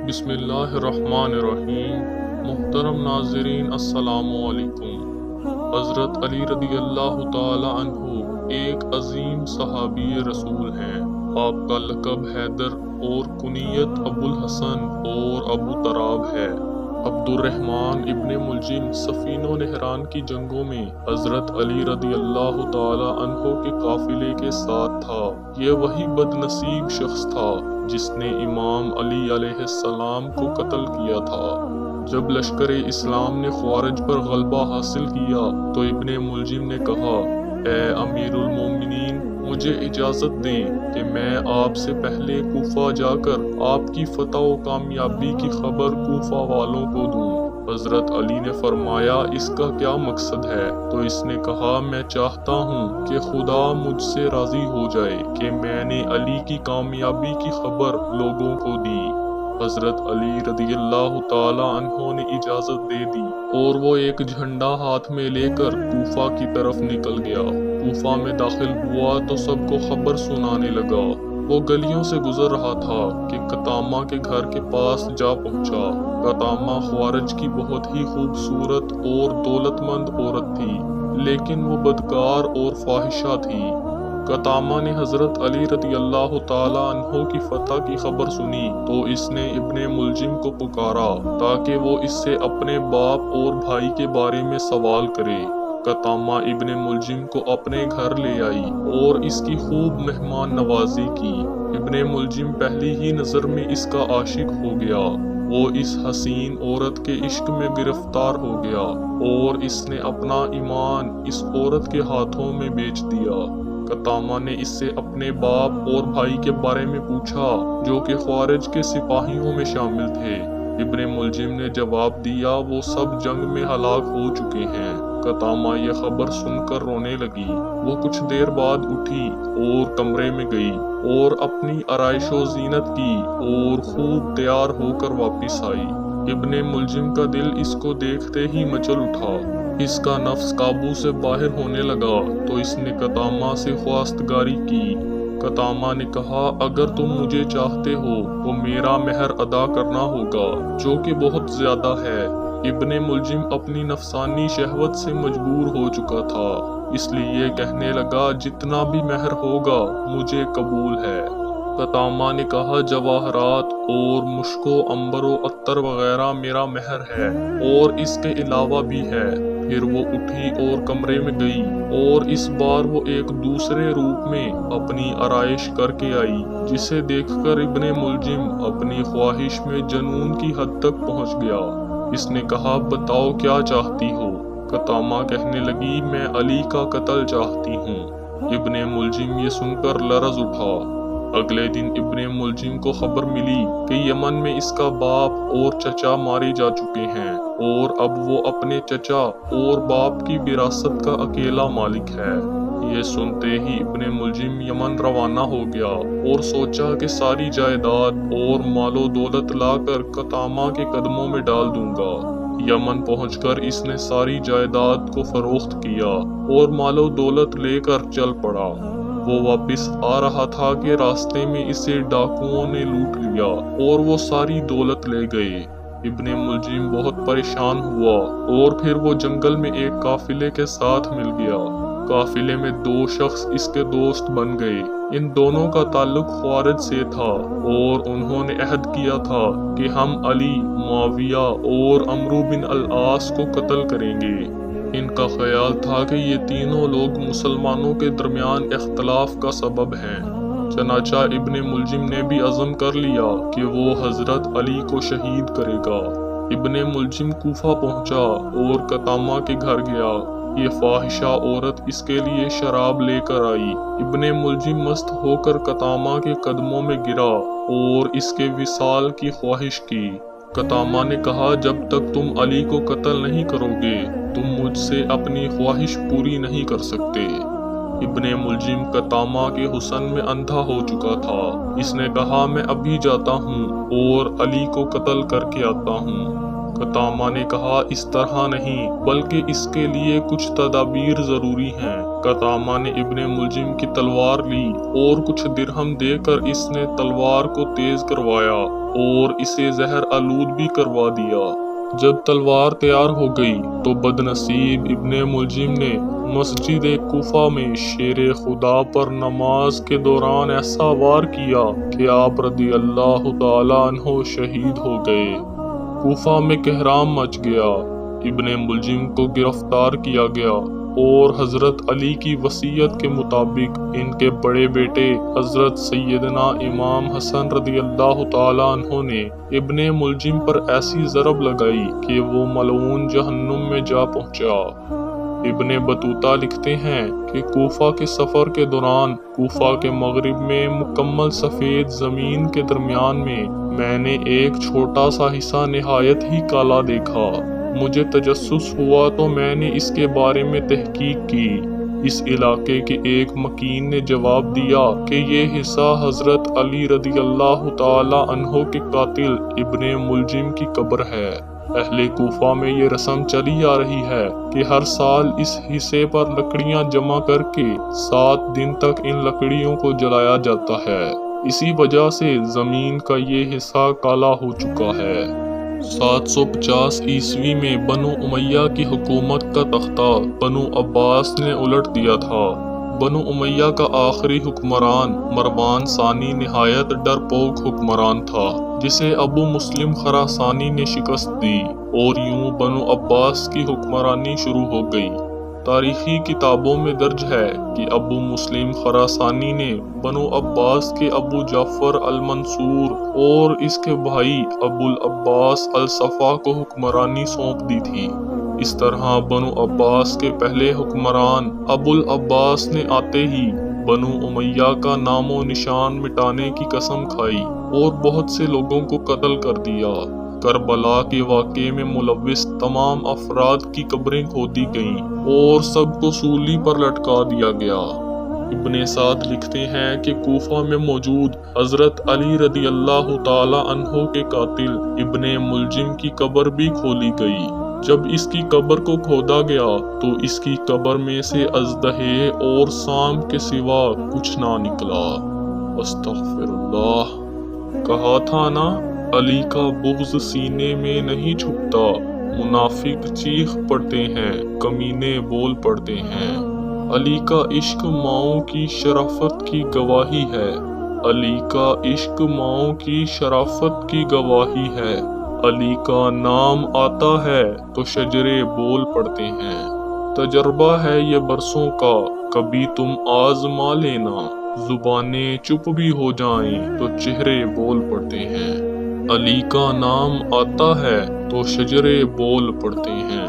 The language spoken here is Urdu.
بسم اللہ الرحمن الرحیم۔ محترم ناظرین السلام علیکم۔ حضرت علی رضی اللہ تعالی عنہ ایک عظیم صحابی رسول ہیں۔ آپ کا لقب حیدر اور کنیت ابو الحسن اور ابو تراب ہے۔ عبد الرحمن ابن ملجم صفین و نہران کی جنگوں میں حضرت علی رضی اللہ تعالی عنہ کے قافلے کے ساتھ تھا۔ یہ وہی بد نصیب شخص تھا جس نے امام علی علیہ السلام کو قتل کیا تھا۔ جب لشکر اسلام نے خوارج پر غلبہ حاصل کیا تو ابن ملجم نے کہا، اے امیر المومنین، مجھے اجازت دیں کہ میں آپ سے پہلے کوفہ جا کر آپ کی فتح و کامیابی کی خبر کوفہ والوں کو دوں۔ حضرت علی نے فرمایا، اس کا کیا مقصد ہے؟ تو اس نے کہا، میں چاہتا ہوں کہ خدا مجھ سے راضی ہو جائے کہ میں نے علی کی کامیابی کی خبر لوگوں کو دی۔ حضرت علی رضی اللہ تعالی عنہ نے اجازت دے دی اور وہ ایک جھنڈا ہاتھ میں لے کر کوفہ کی طرف نکل گیا۔ کوفہ میں داخل ہوا تو سب کو خبر سنانے لگا۔ وہ گلیوں سے گزر رہا تھا کہ قطامہ کے گھر کے پاس جا پہنچا۔ قطامہ خوارج کی بہت ہی خوبصورت اور دولت مند عورت تھی، لیکن وہ بدکار اور فاحشہ تھی۔ قطامہ نے حضرت علی رضی اللہ تعالی عنہ کی فتح کی خبر سنی تو اس نے ابن ملجم کو پکارا تاکہ وہ اس سے اپنے باپ اور بھائی کے بارے میں سوال کرے۔ قطامہ ابن ملجم کو اپنے گھر لے آئی اور اس کی خوب مہمان نوازی کی۔ ابن ملجم پہلی ہی نظر میں اس کا عاشق ہو گیا۔ وہ اس حسین عورت کے عشق میں گرفتار ہو گیا اور اس نے اپنا ایمان اس عورت کے ہاتھوں میں بیچ دیا۔ قطامہ نے اس سے اپنے باپ اور بھائی کے بارے میں پوچھا جو کہ خوارج کے سپاہیوں میں شامل تھے۔ ابن ملجم نے جواب دیا، وہ سب جنگ میں ہلاک ہو چکے ہیں۔ قطامہ یہ خبر سن کر رونے لگی۔ وہ کچھ دیر بعد اٹھی اور کمرے میں گئی اور اپنی آرائش و زینت کی اور خوب تیار ہو کر واپس آئی۔ ابن ملجم کا دل اس کو دیکھتے ہی مچل اٹھا۔ اس کا نفس قابو سے باہر ہونے لگا تو اس نے قطامہ سے خواستگاری کی۔ قطامہ نے کہا، اگر تم مجھے چاہتے ہو تو میرا مہر ادا کرنا ہوگا، جو کہ بہت زیادہ ہے۔ ابن ملجم اپنی نفسانی شہوت سے مجبور ہو چکا تھا، اس لیے کہنے لگا، جتنا بھی مہر ہوگا مجھے قبول ہے۔ قطامہ نے کہا، جواہرات اور مشک و عنبر و عطر وغیرہ میرا مہر ہے اور اس کے علاوہ بھی ہے۔ پھر وہ اٹھی اور کمرے میں گئی اور اس بار وہ ایک دوسرے روپ میں اپنی آرائش کر کے آئی، جسے دیکھ کر ابن ملجم اپنی خواہش میں جنون کی حد تک پہنچ گیا۔ اس نے کہا، بتاؤ کیا چاہتی ہو؟ قطامہ کہنے لگی، میں علی کا قتل چاہتی ہوں۔ ابن ملجم یہ سن کر لرز اٹھا۔ اگلے دن ابن ملجم کو خبر ملی کہ یمن میں اس کا باپ اور چچا مارے جا چکے ہیں اور اب وہ اپنے چچا اور باپ کی وراثت کا اکیلا مالک ہے۔ یہ سنتے ہی ابن ملجم یمن روانہ ہو گیا اور سوچا کہ ساری جائیداد اور مال و دولت لا کر قطامہ کے قدموں میں ڈال دوں گا۔ یمن پہنچ کر اس نے ساری جائیداد کو فروخت کیا اور مال و دولت لے کر چل پڑا۔ وہ واپس آ رہا تھا کہ راستے میں اسے ڈاکوؤں نے لوٹ لیا اور وہ ساری دولت لے گئے۔ ابن ملجم بہت پریشان ہوا اور پھر وہ جنگل میں ایک قافلے کے ساتھ مل گیا۔ قافلے میں 2 شخص اس کے دوست بن گئے۔ ان دونوں کا تعلق خوارج سے تھا اور انہوں نے عہد کیا تھا کہ ہم علی، معاویہ اور عمرو بن العاص کو قتل کریں گے۔ ان کا خیال تھا کہ یہ تینوں لوگ مسلمانوں کے درمیان اختلاف کا سبب ہیں۔ چنانچہ ابن ملجم نے بھی عزم کر لیا کہ وہ حضرت علی کو شہید کرے گا۔ ابن ملجم کوفہ پہنچا اور قطامہ کے گھر گیا۔ یہ فاحشہ عورت اس کے لیے شراب لے کر آئی۔ ابن ملجم مست ہو کر قطامہ کے قدموں میں گرا اور اس کے وصال کی خواہش کی۔ قطامہ نے کہا، جب تک تم علی کو قتل نہیں کرو گے تم مجھ سے اپنی خواہش پوری نہیں کر سکتے۔ ابن ملجم قطامہ کے حسن میں اندھا ہو چکا تھا۔ اس نے کہا، میں ابھی جاتا ہوں اور علی کو قتل کر کے آتا ہوں۔ قطامہ نے کہا اس طرح نہیں بلکہ اس کے لیے کچھ تدابیر ضروری ہیں۔ قطامہ نے ابن ملجم کی تلوار لی اور کچھ درہم دے کر اس نے تلوار کو تیز کروایا اور اسے زہر آلود بھی کروا دیا۔ جب تلوار تیار ہو گئی تو بدنصیب ابن ملجم نے مسجد کوفہ میں شیر خدا پر نماز کے دوران ایسا وار کیا کہ آپ رضی اللہ تعالیٰ عنہ شہید ہو گئے۔ کوفہ میں کہرام مچ گیا۔ ابن ملجم کو گرفتار کیا گیا اور حضرت علی کی وصیت کے مطابق ان کے بڑے بیٹے حضرت سیدنا امام حسن رضی اللہ تعالیٰ عنہ نے ابن ملجم پر ایسی ضرب لگائی کہ وہ ملعون جہنم میں جا پہنچا۔ ابن بطوطہ لکھتے ہیں کہ کوفہ کے سفر کے دوران کوفہ کے مغرب میں مکمل سفید زمین کے درمیان میں نے ایک چھوٹا سا حصہ نہایت ہی کالا دیکھا۔ مجھے تجسس ہوا تو میں نے اس کے بارے میں تحقیق کی۔ اس علاقے کے ایک مکین نے جواب دیا کہ یہ حصہ حضرت علی رضی اللہ تعالی عنہ کے قاتل ابن ملجم کی قبر ہے۔ اہل کوفہ میں یہ رسم چلی آ رہی ہے کہ ہر سال اس حصے پر لکڑیاں جمع کر کے 7 دن تک ان لکڑیوں کو جلایا جاتا ہے۔ اسی وجہ سے زمین کا یہ حصہ کالا ہو چکا ہے۔ 750 عیسوی میں بنو امیہ کی حکومت کا تختہ بنو عباس نے الٹ دیا تھا۔ بنو امیہ کا آخری حکمران مروان ثانی نہایت ڈرپوک حکمران تھا جسے ابو مسلم خراسانی نے شکست دی اور یوں بنو عباس کی حکمرانی شروع ہو گئی۔ تاریخی کتابوں میں درج ہے کہ ابو مسلم خراسانی نے بنو عباس کے ابو جعفر المنصور اور اس کے بھائی ابو العباس الصفا کو حکمرانی سونپ دی تھی۔ اس طرح بنو عباس کے پہلے حکمران ابو العباس نے آتے ہی بنو امیہ کا نام و نشان مٹانے کی قسم کھائی اور بہت سے لوگوں کو قتل کر دیا۔ کربلا کے واقعے میں ملوث تمام افراد کی قبریں کھودی گئیں اور سب کو سولی پر لٹکا دیا گیا۔ ابن سعد لکھتے ہیں کہ کوفہ میں موجود حضرت علی رضی اللہ تعالی عنہ کے قاتل ابن ملجم کی قبر بھی کھولی گئی۔ جب اس کی قبر کو کھودا گیا تو اس کی قبر میں سے اژدہے اور سام کے سوا کچھ نہ نکلا۔ استغفر اللہ۔ کہا تھا نا، علی کا بغض سینے میں نہیں چھپتا، منافق چیخ پڑتے ہیں، کمینے بول پڑتے ہیں۔ علی کا عشق ماؤں کی شرافت کی گواہی ہے، علی کا عشق ماؤں کی شرافت کی گواہی ہے، علی کا نام آتا ہے تو شجرے بول پڑتے ہیں۔ تجربہ ہے یہ برسوں کا، کبھی تم آزما لینا، زبانیں چپ بھی ہو جائیں تو چہرے بول پڑتے ہیں۔ علی کا نام آتا ہے تو شجرے بول پڑتے ہیں۔